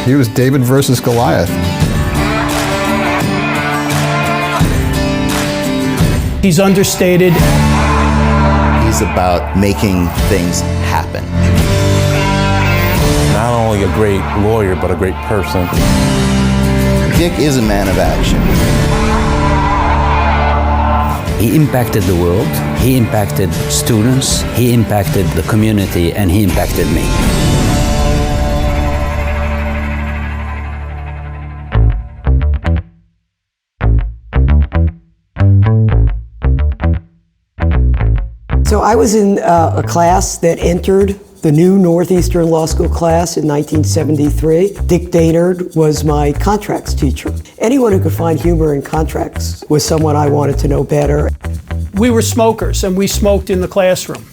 He was David versus Goliath. He's understated. He's about making things happen. Not only a great lawyer, but a great person. Dick is a man of action. He impacted the world, he impacted students, he impacted the community, and he impacted me. So I was in a class that entered the new Northeastern Law School class in 1973. Dick Daynard was my contracts teacher. Anyone who could find humor in contracts was someone I wanted to know better. We were smokers, and we smoked in the classroom.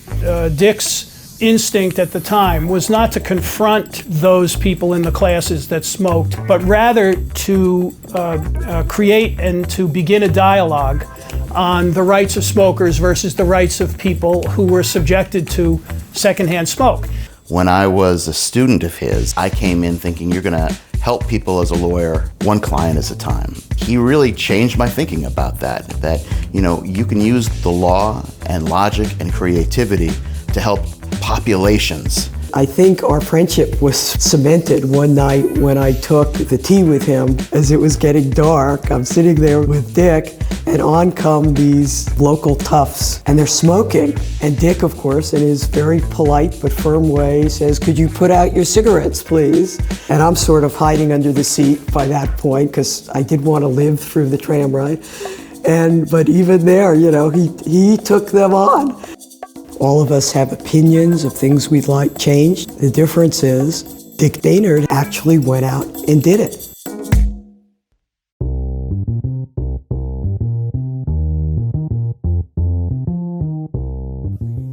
Dick's instinct at the time was not to confront those people in the classes that smoked, but rather to create and to begin a dialogue on the rights of smokers versus the rights of people who were subjected to secondhand smoke. When I was a student of his, I came in thinking you're gonna help people as a lawyer, one client at a time. He really changed my thinking about that you can use the law and logic and creativity to help populations. I think our friendship was cemented one night when I took the tea with him as it was getting dark. I'm sitting there with Dick, and on come these local toughs, and they're smoking. And Dick, of course, in his very polite but firm way, says, "Could you put out your cigarettes, please?" And I'm sort of hiding under the seat by that point, because I did want to live through the tram ride. But even there, he took them on. All of us have opinions of things we'd like changed. The difference is Dick Daynard actually went out and did it.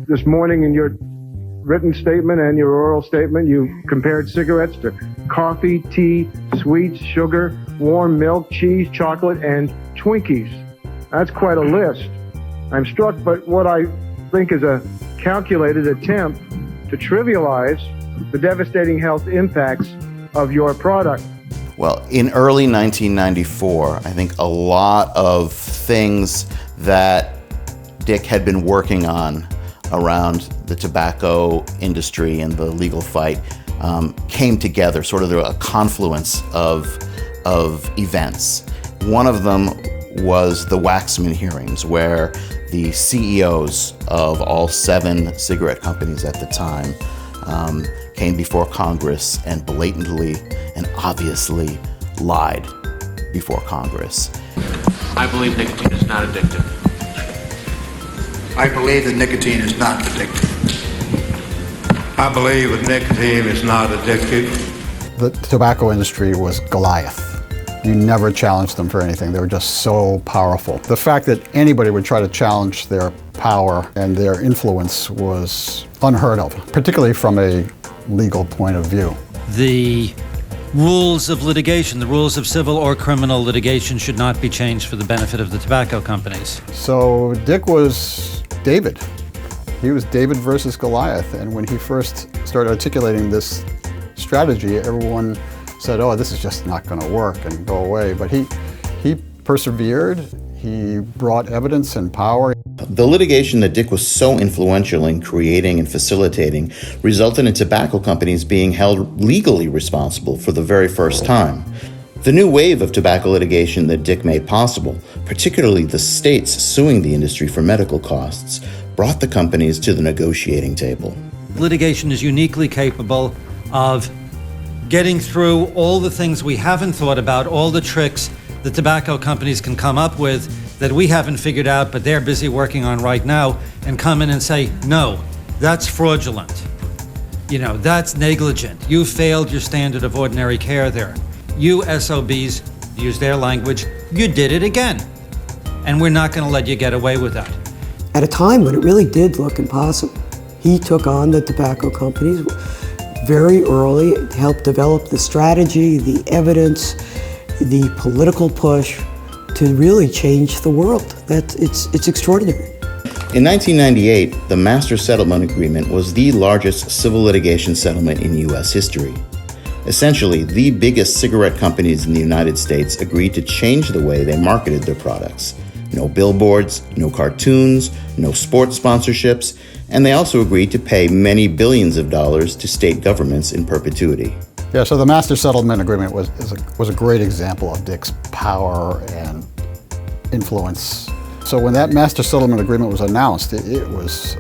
This morning in your written statement and your oral statement, you compared cigarettes to coffee, tea, sweets, sugar, warm milk, cheese, chocolate, and Twinkies. That's quite a list. I'm struck by what I think is a calculated attempt to trivialize the devastating health impacts of your product. Well, in early 1994, I think a lot of things that Dick had been working on around the tobacco industry and the legal fight came together, sort of a confluence of events. One of them was the Waxman hearings, where the CEOs of all 7 cigarette companies at the time came before Congress and blatantly and obviously lied before Congress. I believe nicotine is not addictive. I believe that nicotine is not addictive. I believe that nicotine is not addictive. The tobacco industry was Goliath. You never challenged them for anything. They were just so powerful. The fact that anybody would try to challenge their power and their influence was unheard of, particularly from a legal point of view. The rules of litigation, the rules of civil or criminal litigation, should not be changed for the benefit of the tobacco companies. So Dick was David. He was David versus Goliath. And when he first started articulating this strategy, everyone said, "Oh, this is just not going to work," and go away. But he persevered. He brought evidence and power. The litigation that Dick was so influential in creating and facilitating resulted in tobacco companies being held legally responsible for the very first time. The new wave of tobacco litigation that Dick made possible, particularly the states suing the industry for medical costs, brought the companies to the negotiating table. Litigation is uniquely capable of getting through all the things we haven't thought about, all the tricks the tobacco companies can come up with that we haven't figured out, but they're busy working on right now, and come in and say, "No, that's fraudulent. That's negligent. You failed your standard of ordinary care there. You SOBs, use their language, you did it again. And we're not going to let you get away with that." At a time when it really did look impossible, he took on the tobacco companies very early, helped develop the strategy, the evidence, the political push to really change the world. It's extraordinary. In 1998, the Master Settlement Agreement was the largest civil litigation settlement in U.S. history. Essentially, the biggest cigarette companies in the United States agreed to change the way they marketed their products. No billboards, no cartoons, no sports sponsorships, and they also agreed to pay many billions of dollars to state governments in perpetuity. Yeah, so the Master Settlement Agreement was a great example of Dick's power and influence. So when that Master Settlement Agreement was announced, it was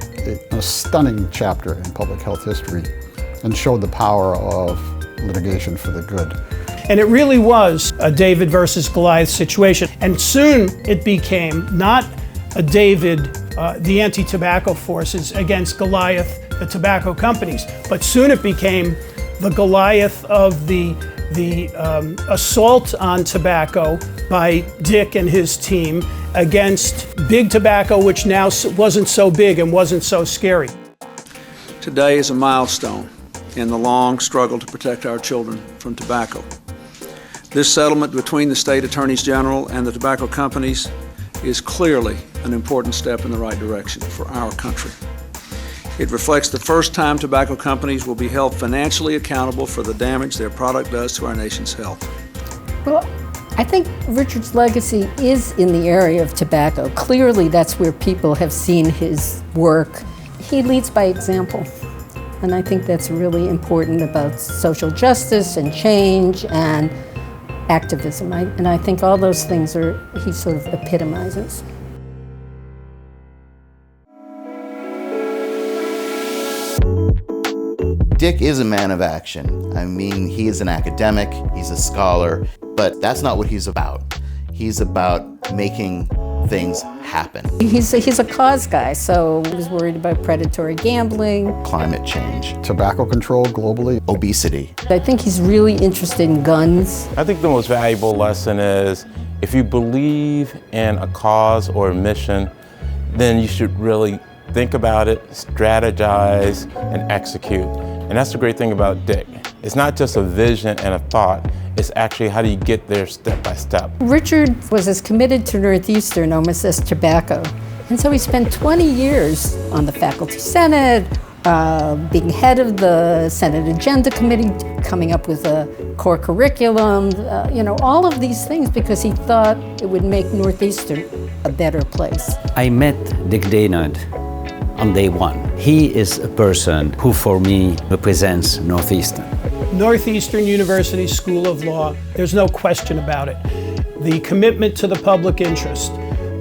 a stunning chapter in public health history and showed the power of litigation for the good. And it really was a David versus Goliath situation. And soon it became not a David, the anti-tobacco forces, against Goliath, the tobacco companies, but soon it became the Goliath of the assault on tobacco by Dick and his team against big tobacco, which now wasn't so big and wasn't so scary. Today is a milestone in the long struggle to protect our children from tobacco. This settlement between the state attorneys general and the tobacco companies is clearly an important step in the right direction for our country. It reflects the first time tobacco companies will be held financially accountable for the damage their product does to our nation's health. Well, I think Richard's legacy is in the area of tobacco. Clearly, that's where people have seen his work. He leads by example. And I think that's really important about social justice and change and activism. And I think all those things he sort of epitomizes. Dick is a man of action. I mean, he is an academic, he's a scholar, but that's not what he's about. He's about making things happen. He's a cause guy, so he was worried about predatory gambling, climate change, tobacco control globally, obesity. I think he's really interested in guns. I think the most valuable lesson is if you believe in a cause or a mission, then you should really think about it, strategize, and execute. And that's the great thing about Dick. It's not just a vision and a thought, it's actually how do you get there step by step. Richard was as committed to Northeastern almost as tobacco. And so he spent 20 years on the faculty senate, being head of the Senate Agenda Committee, coming up with a core curriculum, all of these things because he thought it would make Northeastern a better place. I met Dick Daynard on day one. He is a person who, for me, represents Northeastern. Northeastern University School of Law, there's no question about it. The commitment to the public interest,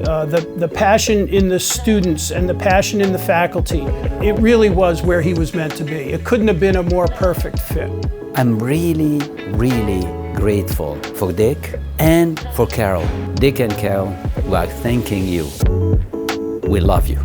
the passion in the students and the passion in the faculty, it really was where he was meant to be. It couldn't have been a more perfect fit. I'm really, really grateful for Dick and for Carol. Dick and Carol, we are thanking you. We love you.